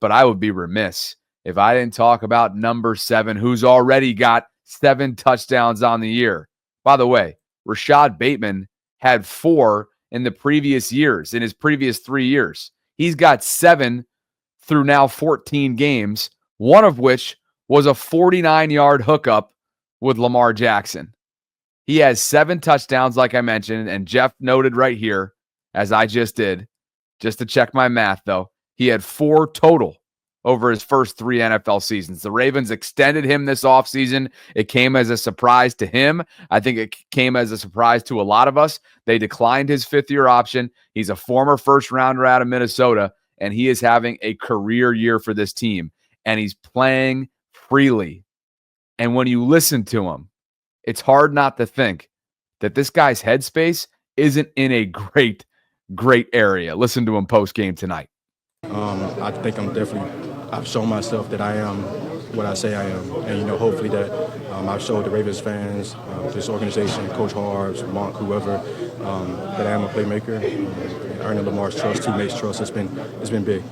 but I would be remiss if I didn't talk about number 7, who's already got 7 touchdowns on the year. By the way, Rashod Bateman had 4 in the previous years, in his previous 3 years. He's got 7 through now 14 games, one of which was a 49-yard hookup with Lamar Jackson. He has 7 touchdowns, like I mentioned, and Jeff noted right here, as I just did, just to check my math, though, he had 4 total over his first 3 NFL seasons. The Ravens extended him this offseason. It came as a surprise to him. I think it came as a surprise to a lot of us. They declined his 5th-year option. He's a former first-rounder out of Minnesota, and he is having a career year for this team, and he's playing freely. And when you listen to him, it's hard not to think that this guy's headspace isn't in a great area. Listen to him post-game tonight. I think I've shown myself that I am what I say I am. And, hopefully that I've showed the Ravens fans, this organization, Coach Harbs, Monk, whoever, that I am a playmaker. Earning Lamar's trust, teammates' trust, it's been big.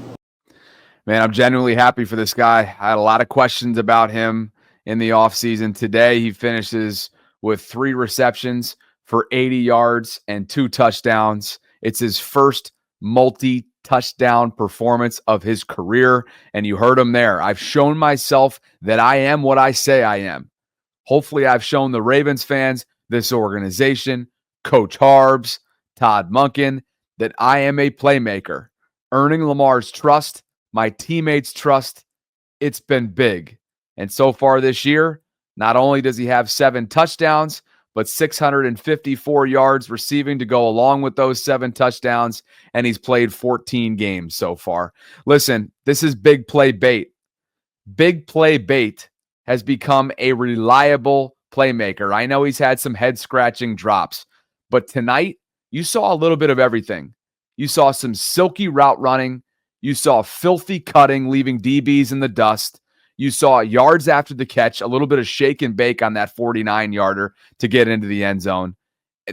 Man, I'm genuinely happy for this guy. I had a lot of questions about him in the offseason. Today, he finishes with 3 receptions for 80 yards and 2 touchdowns. It's his first multi-touchdown performance of his career, and you heard him there. I've shown myself that I am what I say I am. Hopefully, I've shown the Ravens fans, this organization, Coach Harbs, Todd Monken, that I am a playmaker. Earning Lamar's trust, my teammates' trust, it's been big. And so far this year, not only does he have 7 touchdowns, but 654 yards receiving to go along with those 7 touchdowns, and he's played 14 games so far. Listen, this is big play bait. Big play bait has become a reliable playmaker. I know he's had some head-scratching drops, but tonight you saw a little bit of everything. You saw some silky route running. You saw filthy cutting, leaving DBs in the dust. You saw yards after the catch, a little bit of shake and bake on that 49-yarder to get into the end zone.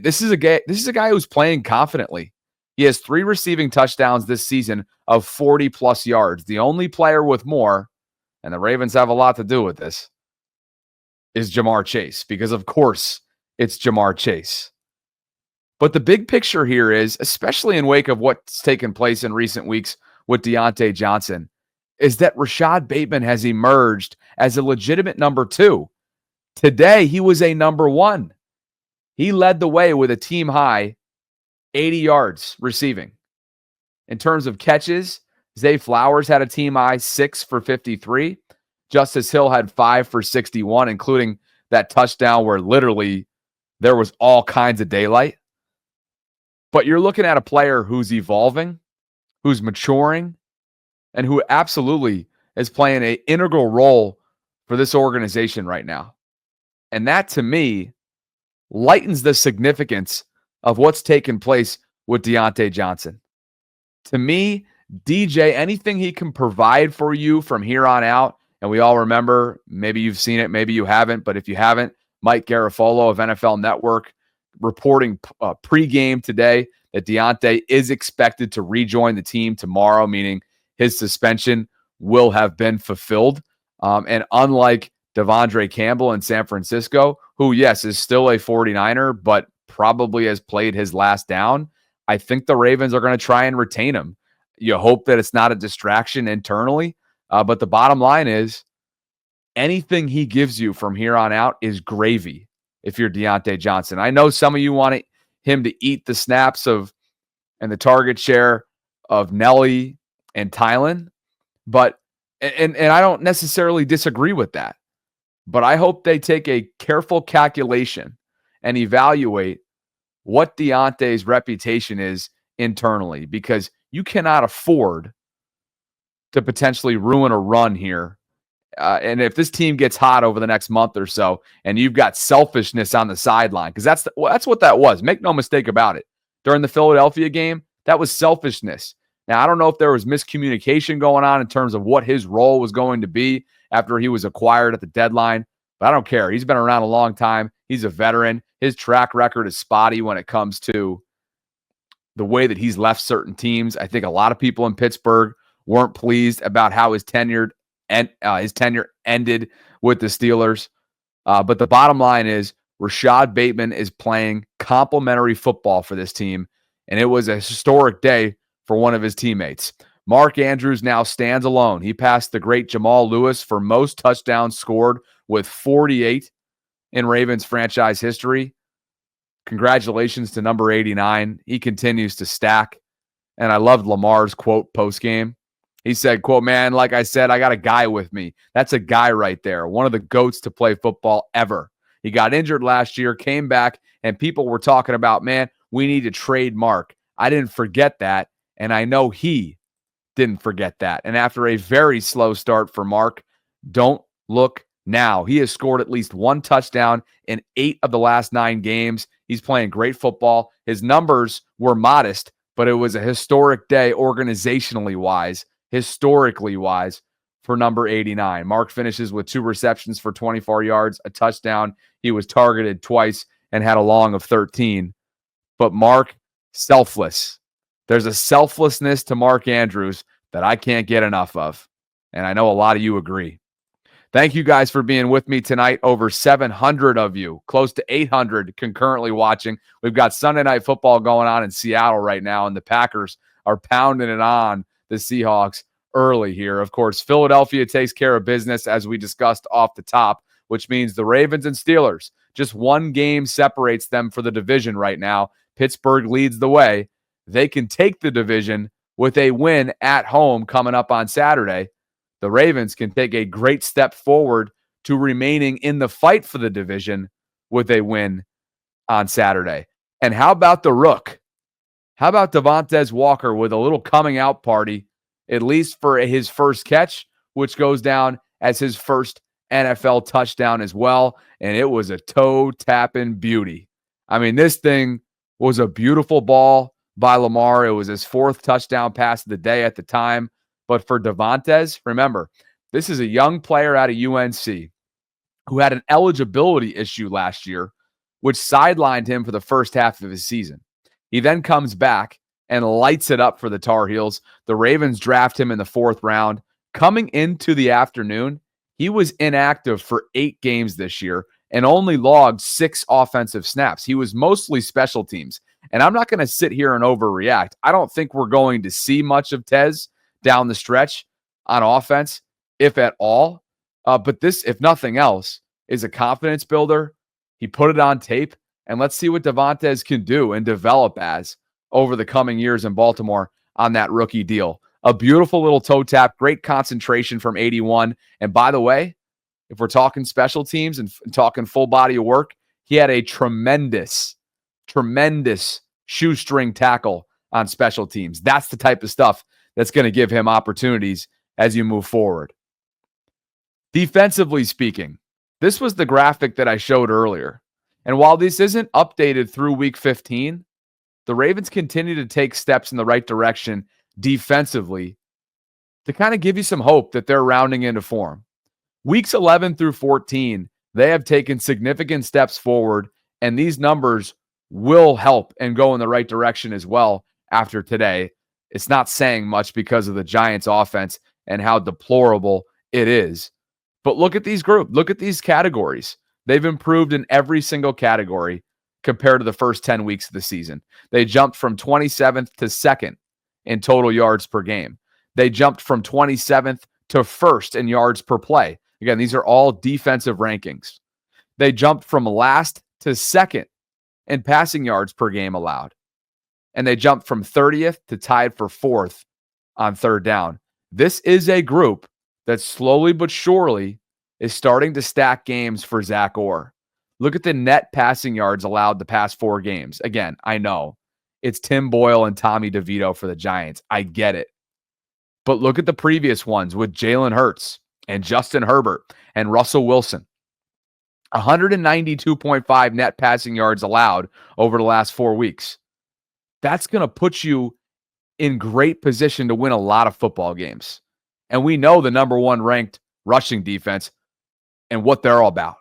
This is a guy who's playing confidently. He has 3 receiving touchdowns this season of 40-plus yards. The only player with more, and the Ravens have a lot to do with this, is Ja'Marr Chase, because of course it's Ja'Marr Chase. But the big picture here is, especially in wake of what's taken place in recent weeks with Diontae Johnson, is that Rashod Bateman has emerged as a legitimate number 2. Today, he was a number 1. He led the way with a team high 80 yards receiving. In terms of catches, Zay Flowers had a team high 6 for 53. Justice Hill had 5 for 61, including that touchdown where literally there was all kinds of daylight. But you're looking at a player who's evolving, who's maturing, and who absolutely is playing an integral role for this organization right now. And that, to me, lightens the significance of what's taken place with Diontae Johnson. To me, DJ, anything he can provide for you from here on out, and we all remember, maybe you've seen it, maybe you haven't, but if you haven't, Mike Garafolo of NFL Network reporting pregame today that Diontae is expected to rejoin the team tomorrow, meaning his suspension will have been fulfilled. And unlike Devondre Campbell in San Francisco, who, yes, is still a 49er, but probably has played his last down, I think the Ravens are going to try and retain him. You hope that it's not a distraction internally. But the bottom line is anything he gives you from here on out is gravy if you're Diontae Johnson. I know some of you want him to eat the snaps of and the target share of Nelly and Tylen, but and I don't necessarily disagree with that. But I hope they take a careful calculation and evaluate what Diontae's reputation is internally, because you cannot afford to potentially ruin a run here. And if this team gets hot over the next month or so, and you've got selfishness on the sideline, because that's what that was. Make no mistake about it. During the Philadelphia game, that was selfishness. Now, I don't know if there was miscommunication going on in terms of what his role was going to be after he was acquired at the deadline, but I don't care. He's been around a long time. He's a veteran. His track record is spotty when it comes to the way that he's left certain teams. I think a lot of people in Pittsburgh weren't pleased about how his tenure ended with the Steelers. But the bottom line is Rashod Bateman is playing complimentary football for this team, and it was a historic day for one of his teammates. Mark Andrews now stands alone. He passed the great Jamal Lewis for most touchdowns scored with 48 in Ravens franchise history. Congratulations to number 89. He continues to stack. And I loved Lamar's quote post-game. He said, quote, man, like I said, I got a guy with me. That's a guy right there. One of the GOATs to play football ever. He got injured last year, came back, and people were talking about, man, we need to trade Mark. I didn't forget that, and I know he didn't forget that. And after a very slow start for Mark, don't look now. He has scored at least one touchdown in 8 of the last 9 games. He's playing great football. His numbers were modest, but it was a historic day organizationally wise, historically wise, for number 89. Mark finishes with 2 receptions for 24 yards, a touchdown. He was targeted twice and had a long of 13. But Mark, selfless. There's a selflessness to Mark Andrews that I can't get enough of. And I know a lot of you agree. Thank you guys for being with me tonight. Over 700 of you, close to 800 concurrently watching. We've got Sunday Night Football going on in Seattle right now, and the Packers are pounding it on the Seahawks early here. Of course, Philadelphia takes care of business, as we discussed off the top, which means the Ravens and Steelers, just one game separates them for the division right now. Pittsburgh leads the way. They can take the division with a win at home coming up on Saturday. The Ravens can take a great step forward to remaining in the fight for the division with a win on Saturday. And how about the Rook? How about Tez Walker with a little coming out party, at least for his first catch, which goes down as his first NFL touchdown as well. And it was a toe-tapping beauty. I mean, this thing was a beautiful ball by Lamar. It was his 4th touchdown pass of the day at the time. But for Tez, remember, this is a young player out of UNC who had an eligibility issue last year, which sidelined him for the first half of his season. He then comes back and lights it up for the Tar Heels. The Ravens draft him in the 4th round. Coming into the afternoon, he was inactive for 8 games this year and only logged 6 offensive snaps. He was mostly special teams. And I'm not going to sit here and overreact. I don't think we're going to see much of Tez down the stretch on offense, if at all. But this, if nothing else, is a confidence builder. He put it on tape, and let's see what Tez can do and develop as over the coming years in Baltimore on that rookie deal. A beautiful little toe tap, great concentration from 81. And by the way, if we're talking special teams and talking full body of work, he had a tremendous shoestring tackle on special teams. That's the type of stuff that's going to give him opportunities as you move forward. Defensively speaking, this was the graphic that I showed earlier. And while this isn't updated through week 15, the Ravens continue to take steps in the right direction defensively to kind of give you some hope that they're rounding into form. Weeks 11 through 14, they have taken significant steps forward, and these numbers will help and go in the right direction as well after today. It's not saying much because of the Giants' offense and how deplorable it is. But look at these groups. Look at these categories. They've improved in every single category compared to the first 10 weeks of the season. They jumped from 27th to 2nd in total yards per game. They jumped from 27th to 1st in yards per play. Again, these are all defensive rankings. They jumped from last to 2nd in passing yards per game allowed. And they jumped from 30th to tied for 4th on 3rd down. This is a group that slowly but surely is starting to stack games for Zach Orr. Look at the net passing yards allowed the past 4 games. Again, I know it's Tim Boyle and Tommy DeVito for the Giants. I get it. But look at the previous ones with Jalen Hurts and Justin Herbert and Russell Wilson. 192.5 net passing yards allowed over the last 4 weeks. That's going to put you in great position to win a lot of football games. And we know the number 1 ranked rushing defense and what they're all about.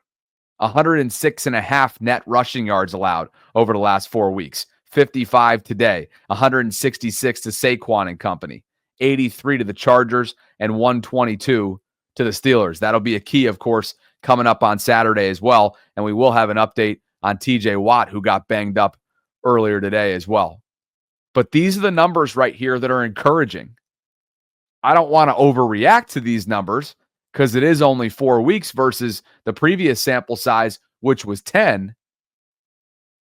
106.5 net rushing yards allowed over the last 4 weeks. 55 today. 166 to Saquon and company. 83 to the Chargers, and 122 to the Steelers. That'll be a key, of course, coming up on Saturday as well. And we will have an update on TJ Watt, who got banged up earlier today as well. But these are the numbers right here that are encouraging. I don't want to overreact to these numbers because it is only 4 weeks versus the previous sample size, which was 10.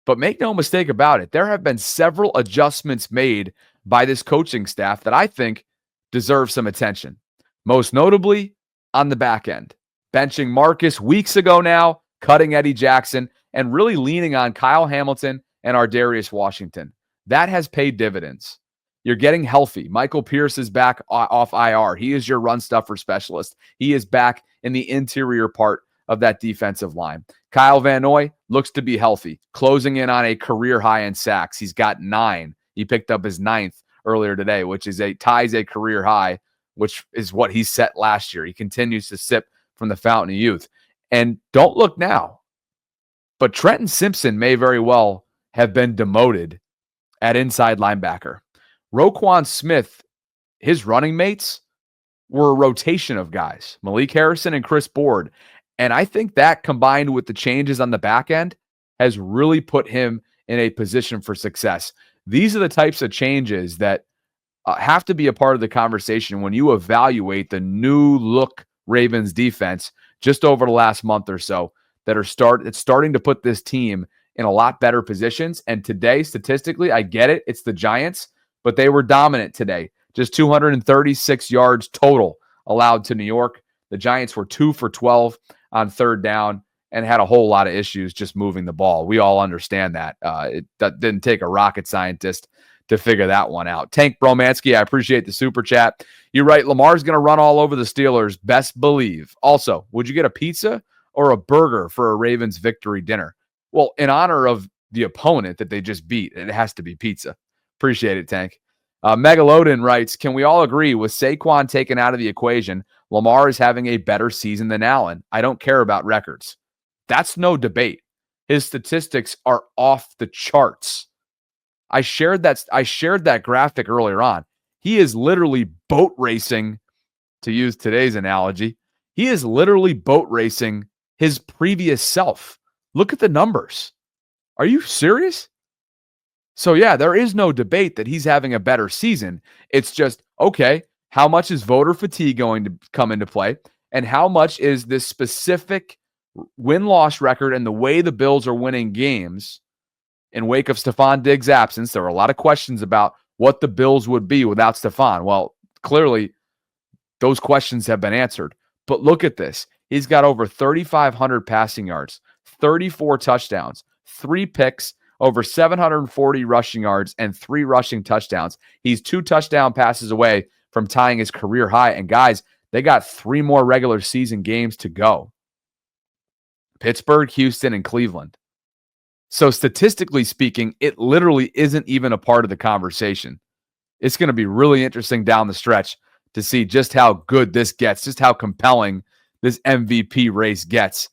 But make no mistake about it, there have been several adjustments made by this coaching staff that I think deserve some attention. Most notably on the back end. Benching Marcus weeks ago now, cutting Eddie Jackson, and really leaning on Kyle Hamilton and Ardarius Washington. That has paid dividends. You're getting healthy. Michael Pierce is back off IR. He is your run stuffer specialist. He is back in the interior part of that defensive line. Kyle Van Noy looks to be healthy, closing in on a career high in sacks. He's got 9. He picked up his 9th earlier today, which is ties a career high, which is what he set last year. He continues to sip from the fountain of youth. And don't look now, but Trenton Simpson may very well have been demoted at inside linebacker. Roquan Smith, his running mates were a rotation of guys, Malik Harrison and Chris Board. And I think that combined with the changes on the back end has really put him in a position for success. These are the types of changes that have to be a part of the conversation when you evaluate the new look Ravens defense just over the last month or so that are starting to put this team in a lot better positions. And today, statistically, I get it. It's the Giants, but they were dominant today. Just 236 yards total allowed to New York. The Giants were 2 for 12 on third down and had a whole lot of issues just moving the ball. We all understand that. It didn't take a rocket scientist to figure that one out. Tank Bromansky, I appreciate the super chat. You're right, Lamar's going to run all over the Steelers, best believe. Also, would you get a pizza or a burger for a Ravens victory dinner? Well, in honor of the opponent that they just beat, it has to be pizza. Appreciate it, Tank. Megalodon writes, can we all agree with Saquon taken out of the equation, Lamar is having a better season than Allen? I don't care about records. That's no debate. His statistics are off the charts. I shared that graphic earlier on. He is literally boat racing, to use today's analogy. He is literally boat racing his previous self. Look at the numbers. Are you serious? So yeah, there is no debate that he's having a better season. It's just, okay, how much is voter fatigue going to come into play? And how much is this specific win-loss record and the way the Bills are winning games in wake of Stephon Diggs' absence? There were a lot of questions about what the Bills would be without Stephon. Well, clearly those questions have been answered. But look at this. He's got over 3,500 passing yards, 34 touchdowns, 3 picks, over 740 rushing yards, and 3 rushing touchdowns. He's 2 touchdown passes away from tying his career high. And guys, they got 3 more regular season games to go. Pittsburgh, Houston, and Cleveland. So statistically speaking, it literally isn't even a part of the conversation. It's going to be really interesting down the stretch to see just how good this gets, just how compelling this MVP race gets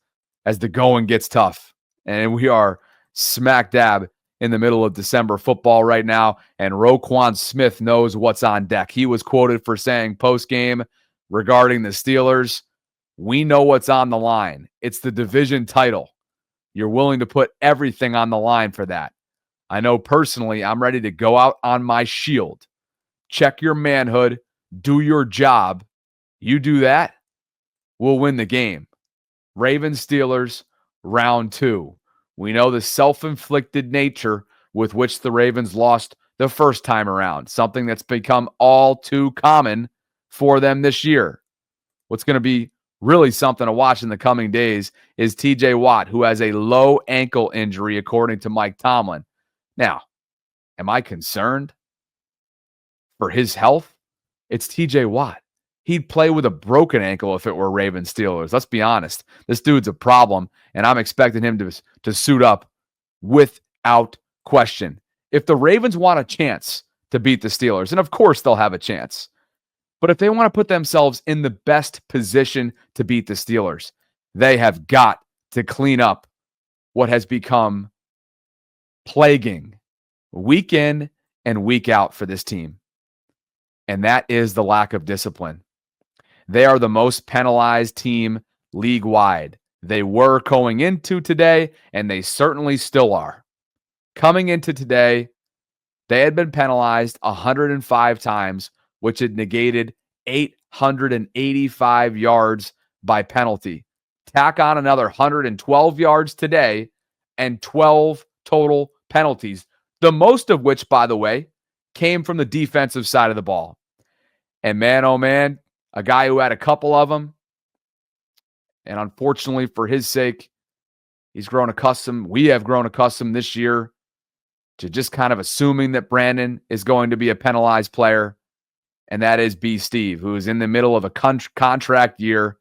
as the going gets tough. And we are smack dab in the middle of December football right now, and Roquan Smith knows what's on deck. He was quoted for saying post-game regarding the Steelers, we know what's on the line. It's the division title. You're willing to put everything on the line for that. I know personally I'm ready to go out on my shield. Check your manhood. Do your job. You do that, we'll win the game. Ravens Steelers, round 2. We know the self-inflicted nature with which the Ravens lost the first time around, something that's become all too common for them this year. What's going to be really something to watch in the coming days is TJ Watt, who has a low ankle injury, according to Mike Tomlin. Now, am I concerned for his health? It's TJ Watt. He'd play with a broken ankle if it were Ravens Steelers. Let's be honest. This dude's a problem, and I'm expecting him to suit up without question. If the Ravens want a chance to beat the Steelers, and of course they'll have a chance, but if they want to put themselves in the best position to beat the Steelers, they have got to clean up what has become plaguing week in and week out for this team. and that is the lack of discipline. They are the most penalized team league-wide. They were going into today, and they certainly still are. Coming into today, they had been penalized 105 times, which had negated 885 yards by penalty. Tack on another 112 yards today and 12 total penalties, the most of which, by the way, came from the defensive side of the ball. And man, oh man, a guy who had a couple of them, and unfortunately for his sake, we have grown accustomed this year to just kind of assuming that Brandon is going to be a penalized player, and that is B. Steve, who is in the middle of a contract year,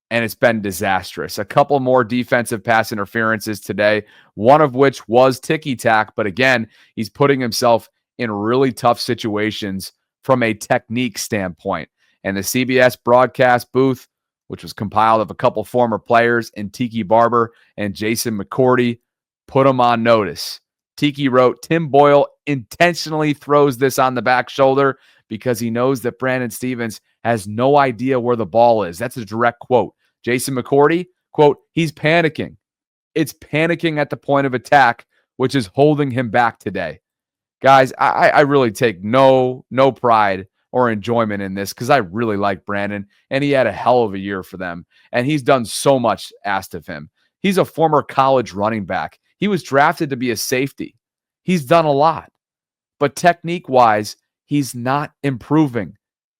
and it's been disastrous. A couple more defensive pass interferences today, one of which was ticky-tack, but again, he's putting himself in really tough situations from a technique standpoint. And the CBS broadcast booth, which was compiled of a couple former players in Tiki Barber and Jason McCourty, put him on notice. Tiki wrote, Tim Boyle intentionally throws this on the back shoulder because he knows that Brandon Stephens has no idea where the ball is. That's a direct quote. Jason McCourty, quote, he's panicking. It's panicking at the point of attack, which is holding him back today. Guys, I really take no pride or enjoyment in this because I really like Brandon, and he had a hell of a year for them, and he's done so much asked of him. He's a former college running back. He was drafted to be a safety. He's done a lot. But technique-wise, he's not improving.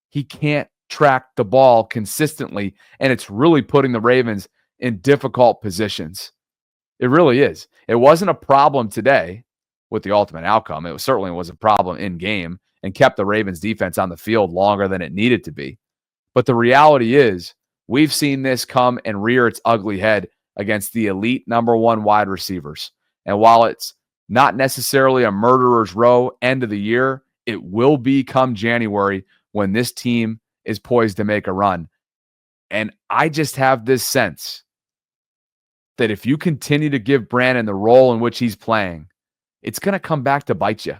He can't track the ball consistently, and it's really putting the Ravens in difficult positions. It really is. It wasn't a problem today with the ultimate outcome. It certainly was a problem in game and kept the Ravens defense on the field longer than it needed to be. But the reality is, we've seen this come and rear its ugly head against the elite number one wide receivers. And while it's not necessarily a murderer's row end of the year, it will be come January when this team is poised to make a run. And I just have this sense that if you continue to give Brandon the role in which he's playing, it's going to come back to bite you.